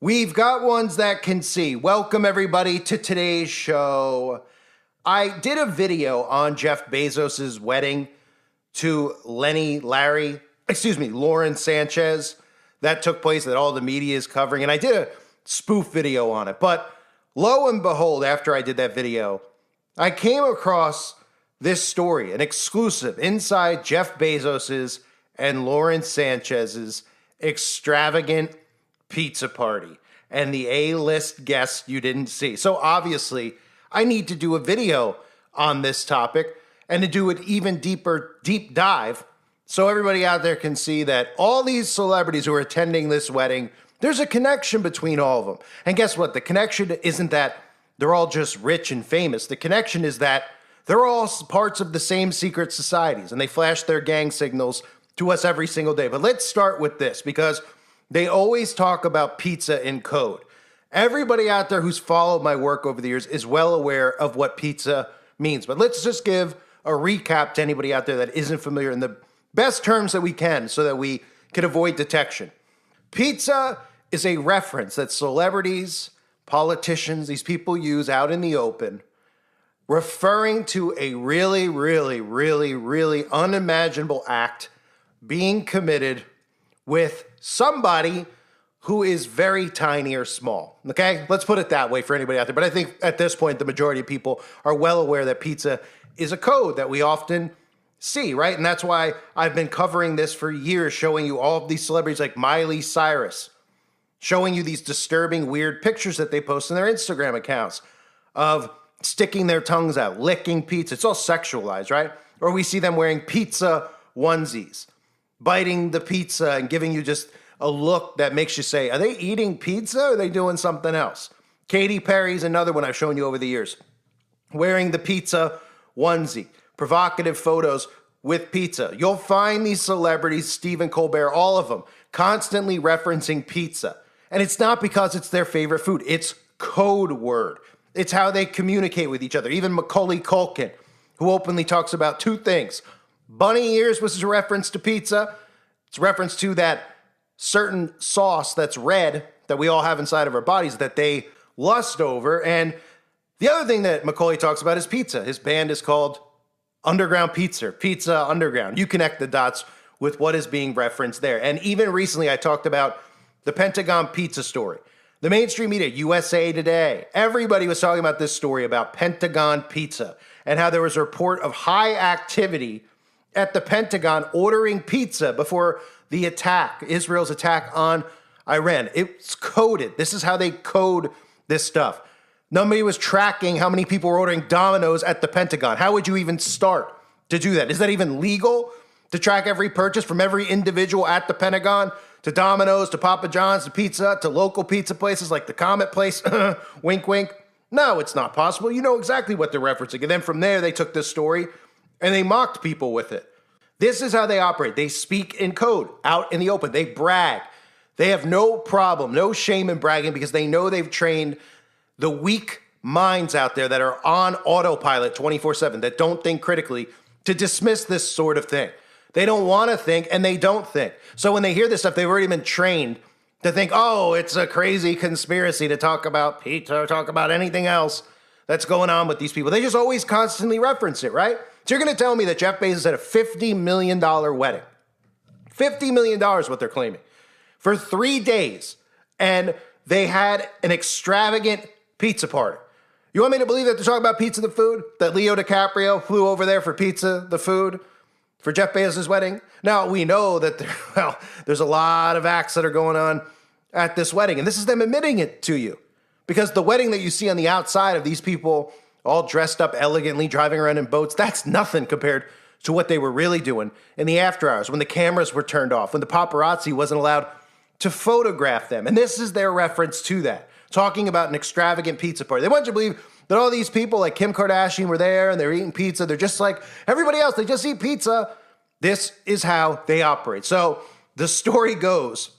We've got ones that can see. Welcome everybody to today's show. I did a video on Jeff Bezos' wedding to Lauren Sanchez that took place that all the media is covering. And I did a spoof video on it. But lo and behold, after I did that video, I came across this story, an exclusive inside Jeff Bezos's and Lauren Sanchez's extravagant pizza party and the A-list guests you didn't see. So obviously, I need to do a video on this topic and to do an even deep dive so everybody out there can see that all these celebrities who are attending this wedding, there's a connection between all of them. And guess what? The connection isn't that they're all just rich and famous. The connection is that they're all parts of the same secret societies and they flash their gang signals to us every single day. But let's start with this because they always talk about pizza in code. Everybody out there who's followed my work over the years is well aware of what pizza means. But let's just give a recap to anybody out there that isn't familiar in the best terms that we can so that we can avoid detection. Pizza is a reference that celebrities, politicians, these people use out in the open, referring to a really unimaginable act being committed with somebody who is very tiny or small. Okay, let's put it that way for anybody out there. But I think at this point, the majority of people are well aware that pizza is a code that we often see, right? And that's why I've been covering this for years, showing you all of these celebrities like Miley Cyrus, showing you these disturbing, weird pictures that they post on their Instagram accounts of sticking their tongues out, licking pizza. It's all sexualized, right? Or we see them wearing pizza onesies, biting the pizza and giving you just a look that makes you say, are they eating pizza or are they doing something else? Katy Perry's another one I've shown you over the years, wearing the pizza onesie, provocative photos with pizza. You'll find these celebrities, Stephen Colbert, all of them, constantly referencing pizza. And it's not because it's their favorite food. It's code word. It's how they communicate with each other. Even Macaulay Culkin, who openly talks about two things. Bunny ears, which is a reference to pizza. It's a reference to that certain sauce that's red that we all have inside of our bodies that they lust over. And the other thing that Macaulay talks about is pizza. His band is called Underground Pizza Underground. You connect the dots with what is being referenced there. And even recently, I talked about the Pentagon pizza story. The mainstream media, USA Today, everybody was talking about this story about Pentagon pizza and how there was a report of high activity at the Pentagon ordering pizza before the attack, Israel's attack on Iran. It's coded. This is how they code this stuff. Nobody was tracking how many people were ordering Domino's at the Pentagon. How would you even start to do that? Is that even legal to track every purchase from every individual at the Pentagon? To Domino's, to Papa John's, to pizza, to local pizza places like the Comet Place, wink, wink. No, it's not possible. You know exactly what they're referencing. And then from there, they took this story and they mocked people with it. This is how they operate. They speak in code out in the open. They brag. They have no problem, no shame in bragging because they know they've trained the weak minds out there that are on autopilot 24/7, that don't think critically, to dismiss this sort of thing. They don't want to think, and they don't think. So when they hear this stuff, they've already been trained to think, oh, it's a crazy conspiracy to talk about pizza or talk about anything else that's going on with these people. They just always constantly reference it, right? So you're going to tell me that Jeff Bezos had a $50 million wedding. $50 million is what they're claiming. For 3 days. And they had an extravagant pizza party. You want me to believe that they're talking about pizza the food? That Leo DiCaprio flew over there for pizza the food? For Jeff Bezos' wedding? Now, we know that there's a lot of acts that are going on at this wedding, and this is them admitting it to you. Because the wedding that you see on the outside of these people all dressed up elegantly, driving around in boats, that's nothing compared to what they were really doing in the after hours, when the cameras were turned off, when the paparazzi wasn't allowed to photograph them. And this is their reference to that, talking about an extravagant pizza party. They want you to believe that all these people like Kim Kardashian were there and they're eating pizza. They're just like everybody else. They just eat pizza. This is how they operate. So the story goes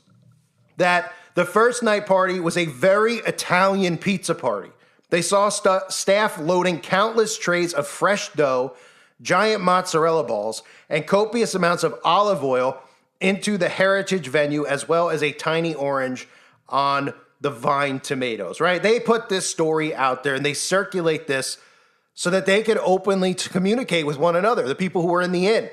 that the first night party was a very Italian pizza party. They saw staff loading countless trays of fresh dough, giant mozzarella balls, and copious amounts of olive oil into the heritage venue, as well as a tiny orange on the vine tomatoes, right? They put this story out there and they circulate this so that they could openly communicate with one another, the people who are in the inn,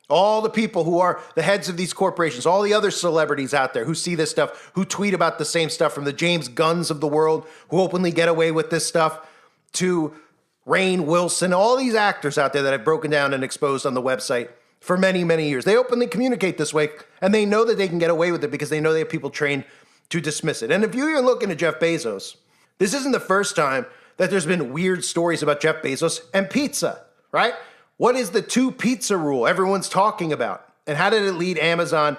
all the people who are the heads of these corporations, all the other celebrities out there who see this stuff, who tweet about the same stuff, from the James Gunns of the world who openly get away with this stuff, to Rainn Wilson, all these actors out there that I've broken down and exposed on the website for many, many years. They openly communicate this way, and they know that they can get away with it because they know they have people trained to dismiss it. And if you're looking at Jeff Bezos, this isn't the first time that there's been weird stories about Jeff Bezos and pizza, right? What is the 2 pizza rule everyone's talking about? And how did it lead Amazon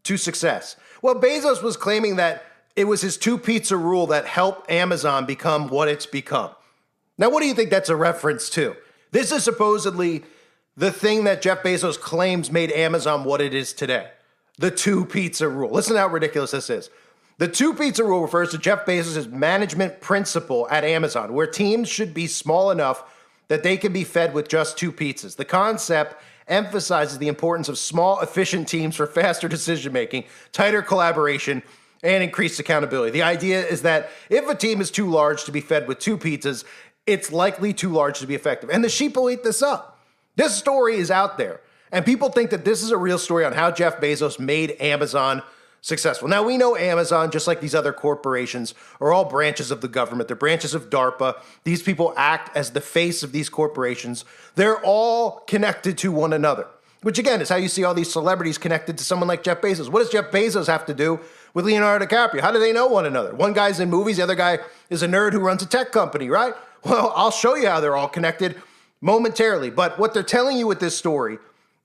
to success? Well, Bezos was claiming that it was his 2 pizza rule that helped Amazon become what it's become. Now, what do you think that's a reference to? This is supposedly the thing that Jeff Bezos claims made Amazon what it is today. The 2 pizza rule. Listen to how ridiculous this is. The 2 pizza rule refers to Jeff Bezos' management principle at Amazon, where teams should be small enough that they can be fed with just 2 pizzas. The concept emphasizes the importance of small, efficient teams for faster decision-making, tighter collaboration, and increased accountability. The idea is that if a team is too large to be fed with 2 pizzas, it's likely too large to be effective. And the sheep will eat this up. This story is out there, and people think that this is a real story on how Jeff Bezos made Amazon successful. Now, we know Amazon, just like these other corporations, are all branches of the government. They're branches of DARPA. These people act as the face of these corporations. They're all connected to one another, which again is how you see all these celebrities connected to someone like Jeff Bezos. What does Jeff Bezos have to do with Leonardo DiCaprio? How do they know one another? One guy's in movies, the other guy is a nerd who runs a tech company, right? Well, I'll show you how they're all connected momentarily. But what they're telling you with this story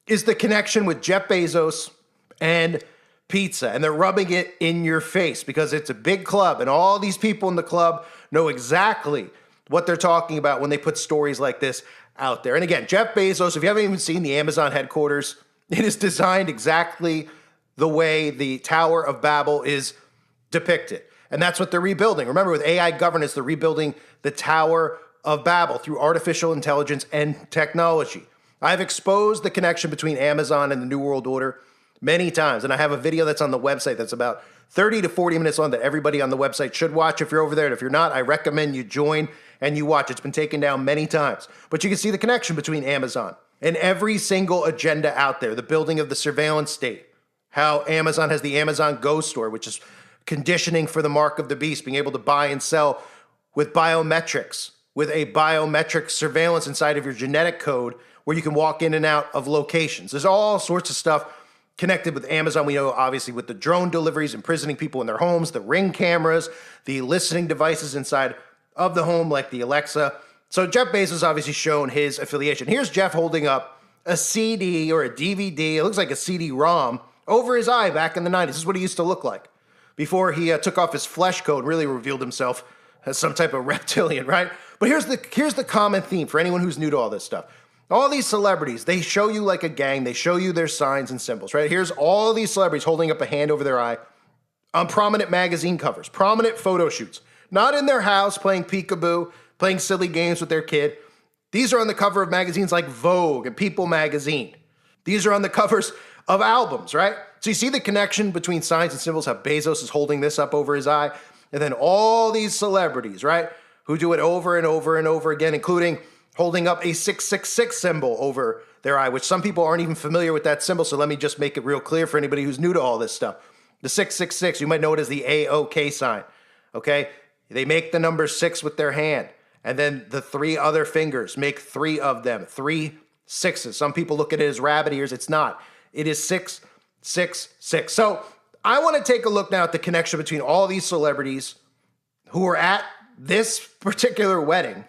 is the connection with Jeff Bezos and pizza, and they're rubbing it in your face because it's a big club, and all these people in the club know exactly what they're talking about when they put stories like this out there. And again, Jeff Bezos, if you haven't even seen the Amazon headquarters, it is designed exactly the way the Tower of Babel is depicted. And that's what they're rebuilding. Remember, with AI governance, they're rebuilding the Tower of Babel through artificial intelligence and technology. I've exposed the connection between Amazon and the New World Order many times, and I have a video that's on the website that's about 30 to 40 minutes long that everybody on the website should watch if you're over there. And if you're not, I recommend you join and you watch. It's been taken down many times. But you can see the connection between Amazon and every single agenda out there, the building of the surveillance state, how Amazon has the Amazon Go store, which is conditioning for the mark of the beast, being able to buy and sell with biometrics, with a biometric surveillance inside of your genetic code where you can walk in and out of locations. There's all sorts of stuff connected with Amazon. We know, obviously, with the drone deliveries, imprisoning people in their homes, the Ring cameras, the listening devices inside of the home, like the Alexa. So Jeff Bezos obviously shown his affiliation. Here's Jeff holding up a CD or a DVD. It looks like a CD-ROM over his eye back in the 90s. This is what he used to look like before he took off his flesh coat and really revealed himself as some type of reptilian, right? But here's the common theme for anyone who's new to all this stuff. All these celebrities, they show you like a gang. They show you their signs and symbols, right? Here's all these celebrities holding up a hand over their eye on prominent magazine covers, prominent photo shoots, not in their house playing peekaboo, playing silly games with their kid. These are on the cover of magazines like Vogue and People magazine. These are on the covers of albums, right? So you see the connection between signs and symbols, how Bezos is holding this up over his eye, and then all these celebrities, right, who do it over and over and over again, including holding up a 666 symbol over their eye, which some people aren't even familiar with that symbol, so let me just make it real clear for anybody who's new to all this stuff. The 666, you might know it as the AOK sign, okay? They make the number 6 with their hand, and then the 3 other fingers make 3 of them, 3 6s. Some people look at it as rabbit ears. It's not. It is 666. So I want to take a look now at the connection between all these celebrities who are at this particular wedding.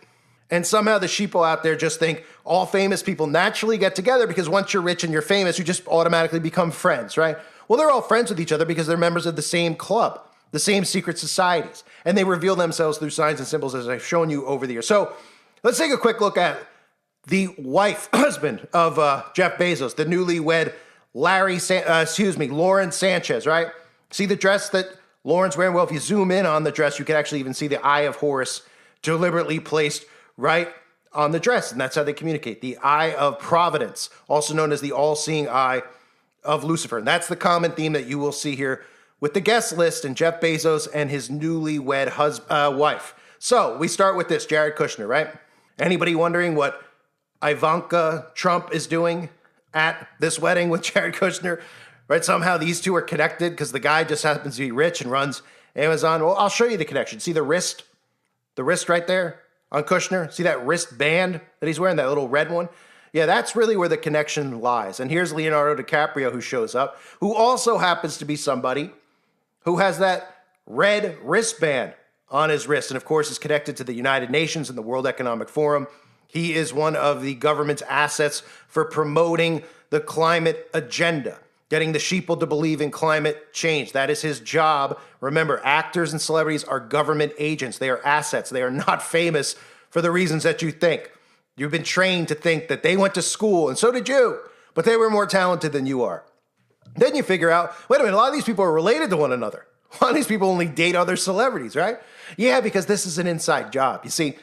And somehow the sheeple out there just think all famous people naturally get together because once you're rich and you're famous, you just automatically become friends, right? Well, they're all friends with each other because they're members of the same club, the same secret societies, and they reveal themselves through signs and symbols as I've shown you over the years. So let's take a quick look at the husband of Jeff Bezos, the newlywed Lauren Sanchez, right? See the dress that Lauren's wearing? Well, if you zoom in on the dress, you can actually even see the Eye of Horus deliberately placed right on the dress, and that's how they communicate. The Eye of Providence, also known as the all-seeing eye of Lucifer. And that's the common theme that you will see here with the guest list and Jeff Bezos and his newlywed wife. So we start with this, Jared Kushner, right? Anybody wondering what Ivanka Trump is doing at this wedding with Jared Kushner? Right? Somehow these two are connected because the guy just happens to be rich and runs Amazon. Well, I'll show you the connection. See the wrist right there on Kushner? See that wristband that he's wearing, that little red one? Yeah, that's really where the connection lies. And here's Leonardo DiCaprio who shows up, who also happens to be somebody who has that red wristband on his wrist, and of course is connected to the United Nations and the World Economic Forum. He is one of the government's assets for promoting the climate agenda, getting the sheeple to believe in climate change. That is his job. Remember, actors and celebrities are government agents. They are assets. They are not famous for the reasons that you think. You've been trained to think that they went to school, and so did you, but they were more talented than you are. Then you figure out, wait a minute, a lot of these people are related to one another. A lot of these people only date other celebrities, right? Yeah, because this is an inside job. You see,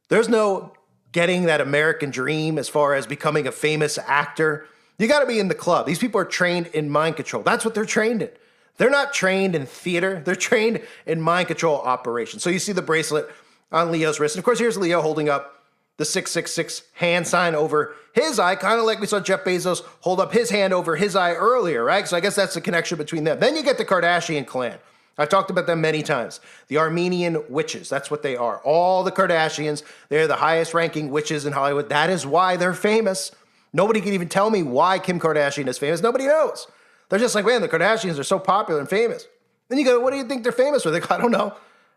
there's no getting that American dream as far as becoming a famous actor. You got to be in the club. These people are trained in mind control. That's what they're trained in. They're not trained in theater. They're trained in mind control operations. So you see the bracelet on Leo's wrist. And of course, here's Leo holding up the 666 hand sign over his eye, kind of like we saw Jeff Bezos hold up his hand over his eye earlier, right? So I guess that's the connection between them. Then you get the Kardashian clan. I've talked about them many times. The Armenian witches, that's what they are. All the Kardashians, they're the highest ranking witches in Hollywood. That is why they're famous. Nobody can even tell me why Kim Kardashian is famous. Nobody knows. They're just like, man, the Kardashians are so popular and famous. Then you go, what do you think they're famous for? They go, I don't know.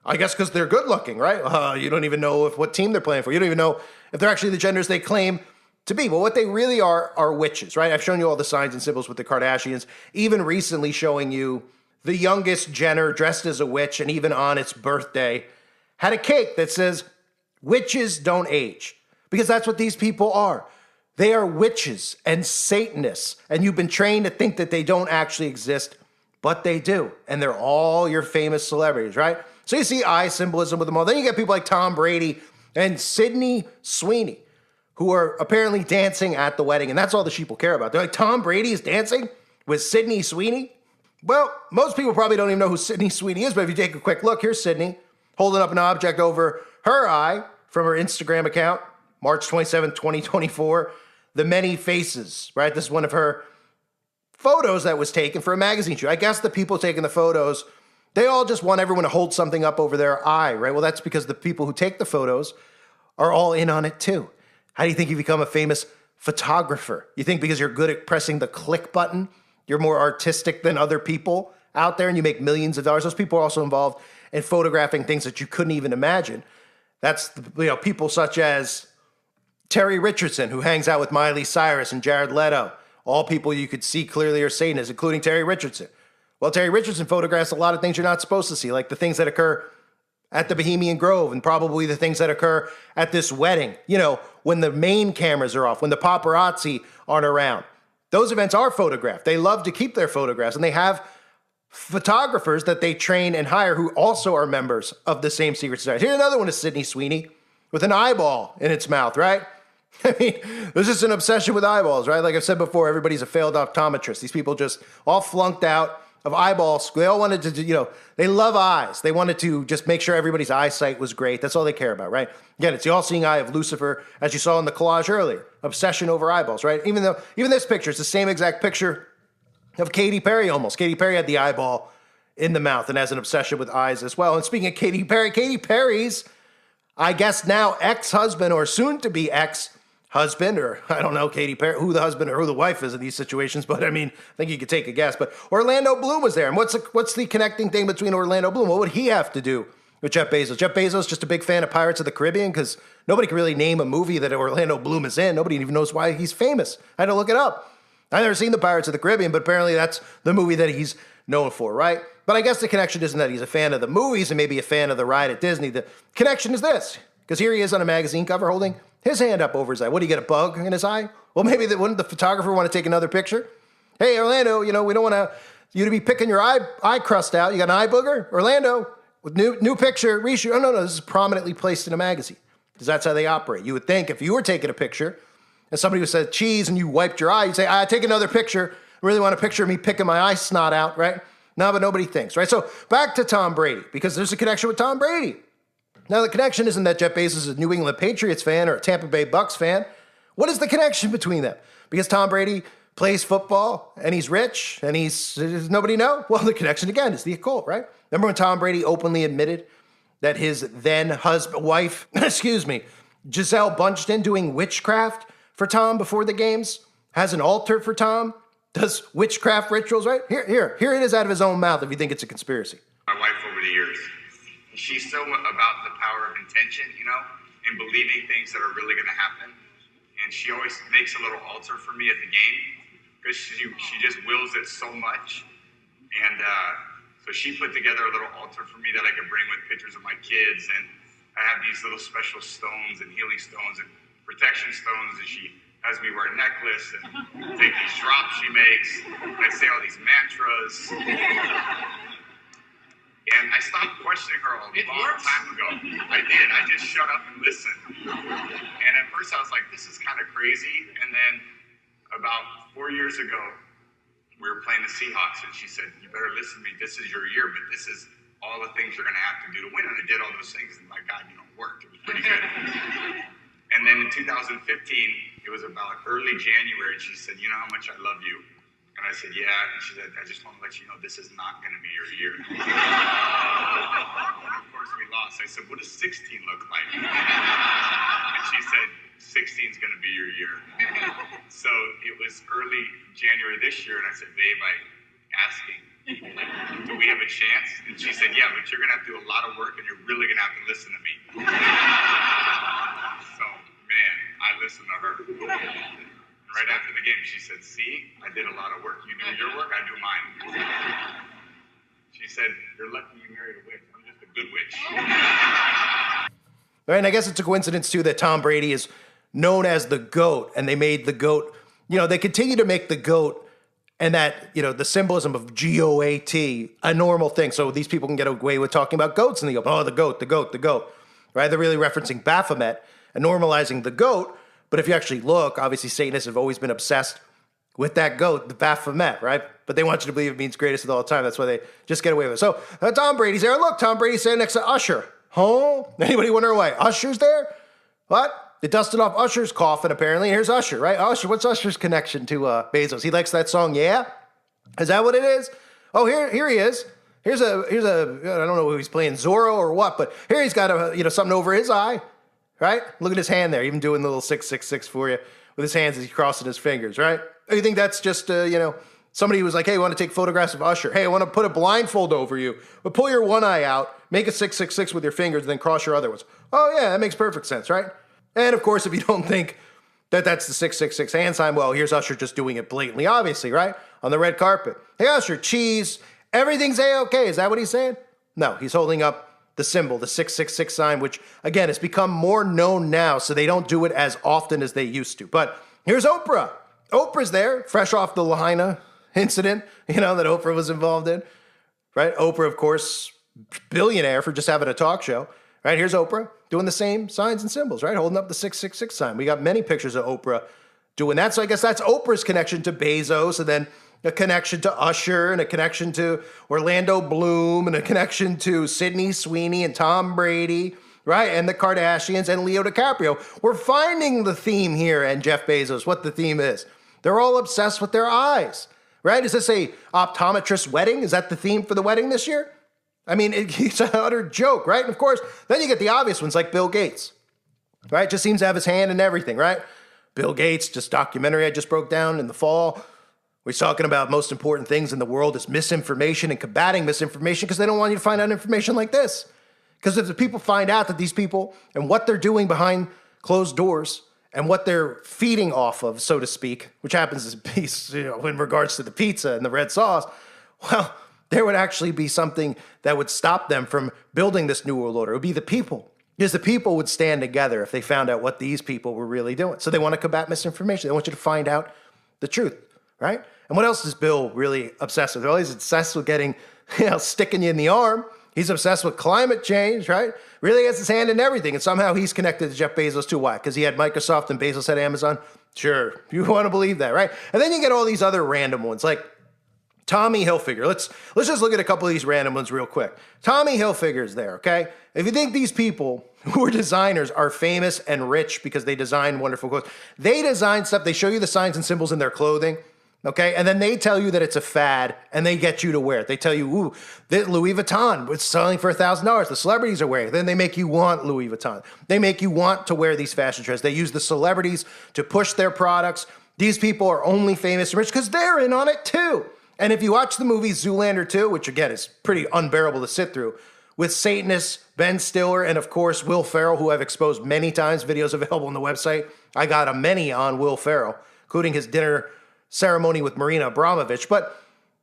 I guess because they're good looking, right? You don't even know what team they're playing for. You don't even know if they're actually the genders they claim to be. But what they really are witches, right? I've shown you all the signs and symbols with the Kardashians, even recently showing you the youngest Jenner dressed as a witch, and even on its birthday, had a cake that says, witches don't age. Because that's what these people are. They are witches and Satanists, and you've been trained to think that they don't actually exist, but they do. And they're all your famous celebrities, right? So you see eye symbolism with them all. Then you get people like Tom Brady and Sydney Sweeney, who are apparently dancing at the wedding, and that's all the sheeple care about. They're like, Tom Brady is dancing with Sydney Sweeney? Well, most people probably don't even know who Sydney Sweeney is, but if you take a quick look, here's Sydney holding up an object over her eye from her Instagram account, March 27, 2024. The Many Faces, right? This is one of her photos that was taken for a magazine shoot. I guess the people taking the photos, they all just want everyone to hold something up over their eye, right? Well, that's because the people who take the photos are all in on it too. How do you think you become a famous photographer? You think because you're good at pressing the click button, you're more artistic than other people out there and you make millions of dollars? Those people are also involved in photographing things that you couldn't even imagine. That's, people such as Terry Richardson, who hangs out with Miley Cyrus and Jared Leto. All people you could see clearly are Satanists, including Terry Richardson. Well, Terry Richardson photographs a lot of things you're not supposed to see, like the things that occur at the Bohemian Grove and probably the things that occur at this wedding. When the main cameras are off, when the paparazzi aren't around. Those events are photographed. They love to keep their photographs, and they have photographers that they train and hire who also are members of the same secret society. Here's another one of Sydney Sweeney with an eyeball in its mouth, right? I mean, there's just an obsession with eyeballs, right? Like I've said before, everybody's a failed optometrist. These people just all flunked out of eyeball school. They all wanted to, they love eyes. They wanted to just make sure everybody's eyesight was great. That's all they care about, right? Again, it's the all-seeing eye of Lucifer, as you saw in the collage earlier. Obsession over eyeballs, right? Even this picture, it's the same exact picture of Katy Perry almost. Katy Perry had the eyeball in the mouth and has an obsession with eyes as well. And speaking of Katy Perry's, I guess now ex-husband or soon-to-be ex-husband, or I don't know, Katy Perry, who the husband or who the wife is in these situations, but I mean, I think you could take a guess. But Orlando Bloom was there. And what's the connecting thing between Orlando Bloom? What would he have to do with Jeff Bezos? Jeff Bezos just a big fan of Pirates of the Caribbean because nobody can really name a movie that Orlando Bloom is in. Nobody even knows why he's famous. I had to look it up. I've never seen the Pirates of the Caribbean, but apparently that's the movie that he's known for, right? But I guess the connection isn't that he's a fan of the movies and maybe a fan of the ride at Disney. The connection is this, because here he is on a magazine cover holding his hand up over his eye. What, do you get a bug in his eye? Well, maybe wouldn't the photographer want to take another picture? Hey, Orlando, we don't want you to be picking your eye crust out. You got an eye booger? Orlando, with new picture, reshoot. Oh, no, this is prominently placed in a magazine, because that's how they operate. You would think if you were taking a picture and somebody who said cheese and you wiped your eye, you'd say, take another picture. I really want a picture of me picking my eye snot out, right? No, but nobody thinks, right? So back to Tom Brady, because there's a connection with Tom Brady. Now, the connection isn't that Jeff Bezos is a New England Patriots fan or a Tampa Bay Bucks fan. What is the connection between them? Because Tom Brady plays football and he's rich and does nobody know? Well, the connection again is the occult, right? Remember when Tom Brady openly admitted that his then wife, Giselle Bundchen, doing witchcraft for Tom before the games, has an altar for Tom, does witchcraft rituals, right? Here it is out of his own mouth if you think it's a conspiracy. My wife over the years, she's so about the power of intention, and believing things that are really going to happen. And she always makes a little altar for me at the game because she just wills it so much. And so she put together a little altar for me that I could bring with pictures of my kids. And I have these little special stones and healing stones and protection stones. And she has me wear a necklace and take these drops she makes. I say all these mantras. And I stopped questioning her a long time ago. I did. I just shut up and listened. And at first I was like, this is kind of crazy. And then about 4 years ago, we were playing the Seahawks, and she said, you better listen to me. This is your year, but this is all the things you're going to have to do to win. And I did all those things, and my God, worked. It was pretty good. And then in 2015, it was about early January, and she said, you know how much I love you? And I said, yeah. And she said, I just want to let you know this is not going to be your year. And of course we lost. I said, what does 16 look like? And she said, 16 is going to be your year. So it was early January this year, and I said, babe, I'm asking, do we have a chance? And she said, yeah, but you're going to have to do a lot of work, and you're really going to have to listen to me. So, man, I listened to her. Right after the game, she said, see, I did a lot of work. You do your work, I do mine. She said, you're lucky you married a witch. I'm just a good witch. Right, and I guess it's a coincidence, too, that Tom Brady is known as the GOAT, and they made the GOAT, they continue to make the GOAT and that, the symbolism of GOAT a normal thing. So these people can get away with talking about goats in the open. Oh, the GOAT, the GOAT, the GOAT, right? They're really referencing Baphomet and normalizing the GOAT. But if you actually look, obviously Satanists have always been obsessed with that goat, the Baphomet, right? But they want you to believe it means greatest of all time. That's why they just get away with it. So Tom Brady's there. Look, Tom Brady's standing next to Usher. Huh? Anybody wondering why Usher's there? What? They dusted off Usher's coffin, apparently. Here's Usher, right? Usher, what's Usher's connection to Bezos? He likes that song, yeah? Is that what it is? Oh, here he is. Here's a I don't know if he's playing Zorro or what, but here he's got something over his eye. Right? Look at his hand there, even doing the little 666 for you with his hands as he's crossing his fingers, right? Or you think that's just, somebody was like, hey, I want to take photographs of Usher. Hey, I want to put a blindfold over you, but pull your one eye out, make a 666 with your fingers, and then cross your other ones. Oh, yeah, that makes perfect sense, right? And of course, if you don't think that that's the 666 hand sign, well, here's Usher just doing it blatantly, obviously, right? On the red carpet. Hey, Usher, cheese, everything's A-okay. Is that what he's saying? No, he's holding up the symbol, the 666 sign, which, again, has become more known now, so they don't do it as often as they used to. But here's Oprah. Oprah's there, fresh off the Lahaina incident, that Oprah was involved in, right? Oprah, of course, billionaire for just having a talk show, right? Here's Oprah doing the same signs and symbols, right? Holding up the 666 sign. We got many pictures of Oprah doing that, so I guess that's Oprah's connection to Bezos, and then a connection to Usher, and a connection to Orlando Bloom, and a connection to Sydney Sweeney and Tom Brady, right? And the Kardashians and Leo DiCaprio. We're finding the theme here and Jeff Bezos, what the theme is. They're all obsessed with their eyes, right? Is this a optometrist wedding? Is that the theme for the wedding this year? I mean, it's an utter joke, right? And of course, then you get the obvious ones like Bill Gates, right? Just seems to have his hand in everything, right? Bill Gates, just documentary I just broke down in the fall. We're talking about most important things in the world is misinformation and combating misinformation because they don't want you to find out information like this. Because if the people find out that these people and what they're doing behind closed doors and what they're feeding off of, so to speak, which happens as a piece, in regards to the pizza and the red sauce, well, there would actually be something that would stop them from building this new world order. It would be the people. Because the people would stand together if they found out what these people were really doing. So they want to combat misinformation. They want you to find out the truth, right? And what else is Bill really obsessed with? Well, he's obsessed with getting, sticking you in the arm. He's obsessed with climate change, right? Really has his hand in everything. And somehow he's connected to Jeff Bezos too. Why? Because he had Microsoft and Bezos had Amazon? Sure. You want to believe that, right? And then you get all these other random ones like Tommy Hilfiger. Let's just look at a couple of these random ones real quick. Tommy Hilfiger's there, okay? If you think these people who are designers are famous and rich because they design wonderful clothes, they design stuff, they show you the signs and symbols in their clothing, okay? And then they tell you that it's a fad and they get you to wear it. They tell you, ooh, that Louis Vuitton was selling for $1,000. The celebrities are wearing it. Then they make you want Louis Vuitton. They make you want to wear these fashion trends. They use the celebrities to push their products. These people are only famous and rich because they're in on it too. And if you watch the movie Zoolander 2, which again is pretty unbearable to sit through, with Satanist Ben Stiller and of course Will Ferrell, who I've exposed many times, videos available on the website. I got a many on Will Ferrell, including his dinner ceremony with Marina Abramovich. But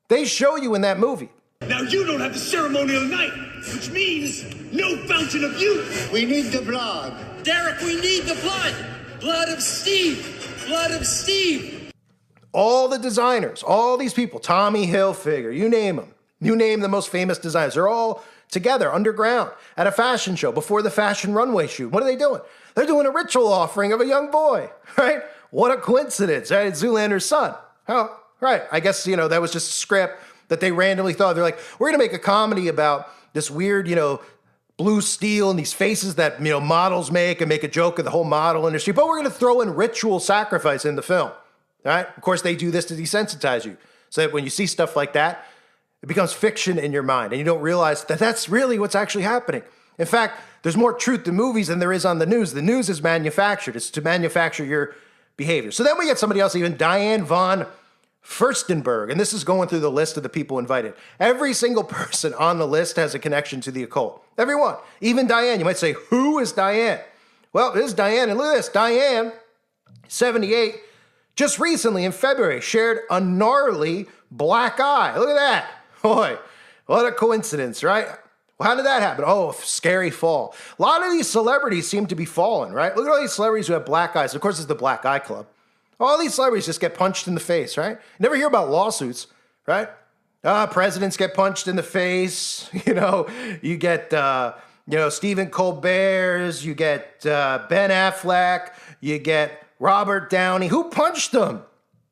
they show you in that movie. Now you don't have the ceremonial night, which means no fountain of youth. We need the blood. Derek, we need the blood. Blood of Steve. Blood of Steve. All the designers, all these people, Tommy Hilfiger, you name them. You name the most famous designers. They're all together underground at a fashion show before the fashion runway shoot. What are they doing? They're doing a ritual offering of a young boy, right? What a coincidence, right? It's Zoolander's son. Oh, right. I guess, that was just a script that they randomly thought. They're like, we're going to make a comedy about this weird, blue steel and these faces that, models make and make a joke of the whole model industry. But we're going to throw in ritual sacrifice in the film. All right? Of course, they do this to desensitize you so that when you see stuff like that, it becomes fiction in your mind and you don't realize that that's really what's actually happening. In fact, there's more truth to movies than there is on the news. The news is manufactured. It's to manufacture your behavior. So then we get somebody else, even Diane von Furstenberg, and this is going through the list of the people invited. Every single person on the list has a connection to the occult. Everyone. Even Diane. You might say, who is Diane? Well, this is Diane, and look at this. Diane, 78, just recently in February, shared a gnarly black eye. Look at that. Boy, what a coincidence, right? Well, how did that happen? Oh, scary fall. A lot of these celebrities seem to be falling, right? Look at all these celebrities who have black eyes. Of course, it's the Black Eye Club. All these celebrities just get punched in the face, right? You never hear about lawsuits, right? Presidents get punched in the face. You get, Stephen Colbert's, you get Ben Affleck, you get Robert Downey. Who punched them?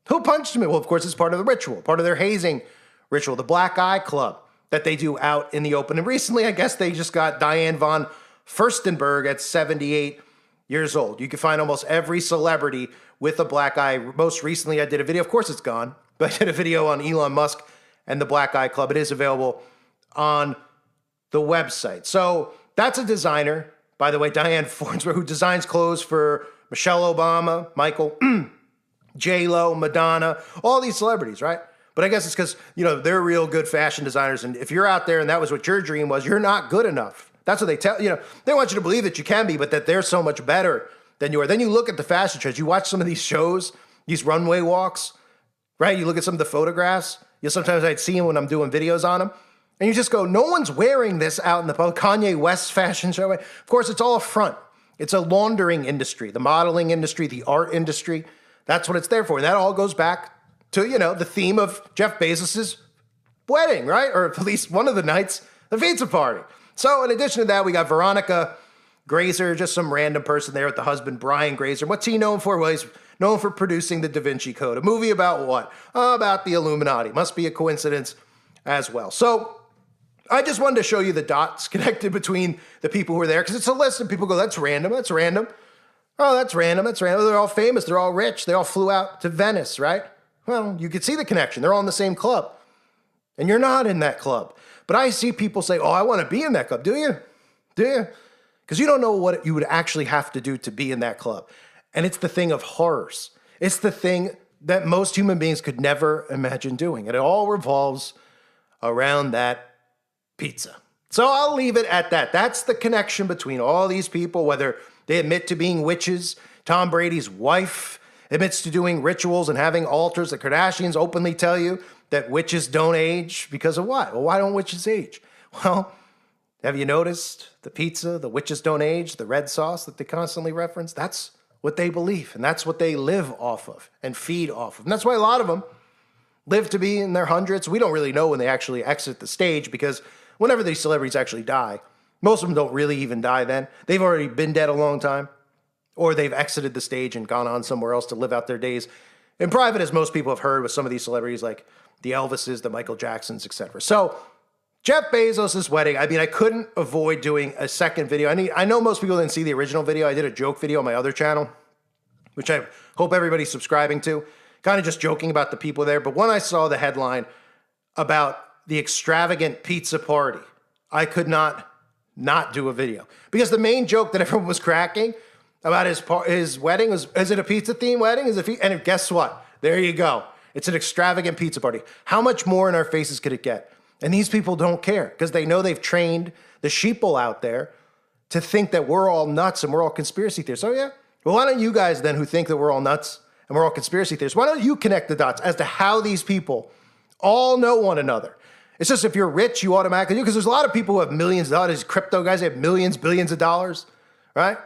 Who punched him? Well, of course, it's part of the ritual, part of their hazing ritual, the Black Eye Club that they do out in the open. And recently, I guess they just got Diane von Furstenberg at 78 years old. You can find almost every celebrity with a black eye. Most recently, I did a video. Of course, it's gone. But I did a video on Elon Musk and the Black Eye Club. It is available on the website. So that's a designer, by the way, Diane Furstenberg, who designs clothes for Michelle Obama, Michael, J-Lo, Madonna, all these celebrities, right? But I guess it's because, they're real good fashion designers. And if you're out there and that was what your dream was, you're not good enough. That's what they tell, they want you to believe that you can be, but that they're so much better than you are. Then you look at the fashion trends. You watch some of these shows, these runway walks, right? You look at some of the photographs. Sometimes I'd see them when I'm doing videos on them. And you just go, no one's wearing this out in the public. Kanye West's fashion show. Of course, it's all a front. It's a laundering industry, the modeling industry, the art industry. That's what it's there for. And that all goes back to, the theme of Jeff Bezos' wedding, right? Or at least one of the nights, the pizza party. So in addition to that, we got Veronica Grazer, just some random person there with the husband, Brian Grazer. What's he known for? Well, he's known for producing the Da Vinci Code, a movie about what? About the Illuminati. Must be a coincidence as well. So I just wanted to show you the dots connected between the people who are there, because it's a list and people go, that's random, that's random. Oh, that's random, that's random. They're all famous, they're all rich, they all flew out to Venice, right? Well, you could see the connection. They're all in the same club. And you're not in that club. But I see people say, oh, I want to be in that club. Do you? Do you? Because you don't know what you would actually have to do to be in that club. And it's the thing of horrors. It's the thing that most human beings could never imagine doing. And it all revolves around that pizza. So I'll leave it at that. That's the connection between all these people, whether they admit to being witches. Tom Brady's wife admits to doing rituals and having altars. The Kardashians openly tell you that witches don't age because of what? Well, why don't witches age? Well, have you noticed the pizza, the witches don't age, the red sauce that they constantly reference? That's what they believe, and that's what they live off of and feed off of. And that's why a lot of them live to be in their hundreds. We don't really know when they actually exit the stage, because whenever these celebrities actually die, most of them don't really even die then. They've already been dead a long time, or they've exited the stage and gone on somewhere else to live out their days in private, as most people have heard with some of these celebrities like the Elvises, the Michael Jacksons, etc. So Jeff Bezos' wedding, I mean, I couldn't avoid doing a second video. I know most people didn't see the original video. I did a joke video on my other channel, which I hope everybody's subscribing to. Kind of just joking about the people there. But when I saw the headline about the extravagant pizza party, I could not do a video. Because the main joke that everyone was cracking about his wedding was, is it a pizza-themed wedding? And guess what? There you go. It's an extravagant pizza party. How much more in our faces could it get? And these people don't care because they know they've trained the sheeple out there to think that we're all nuts and we're all conspiracy theorists. So yeah, well, why don't you guys then who think that we're all nuts and we're all conspiracy theorists, why don't you connect the dots as to how these people all know one another? It's just if you're rich, you automatically do, because there's a lot of people who have millions of dollars. Crypto guys, they have millions, billions of dollars, right?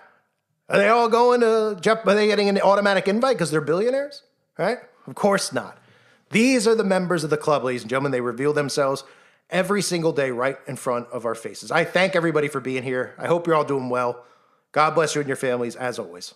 Are they all going to Jeff? Are they getting an automatic invite because they're billionaires, right? Of course not. These are the members of the club, ladies and gentlemen. They reveal themselves every single day right in front of our faces. I thank everybody for being here. I hope you're all doing well. God bless you and your families, as always.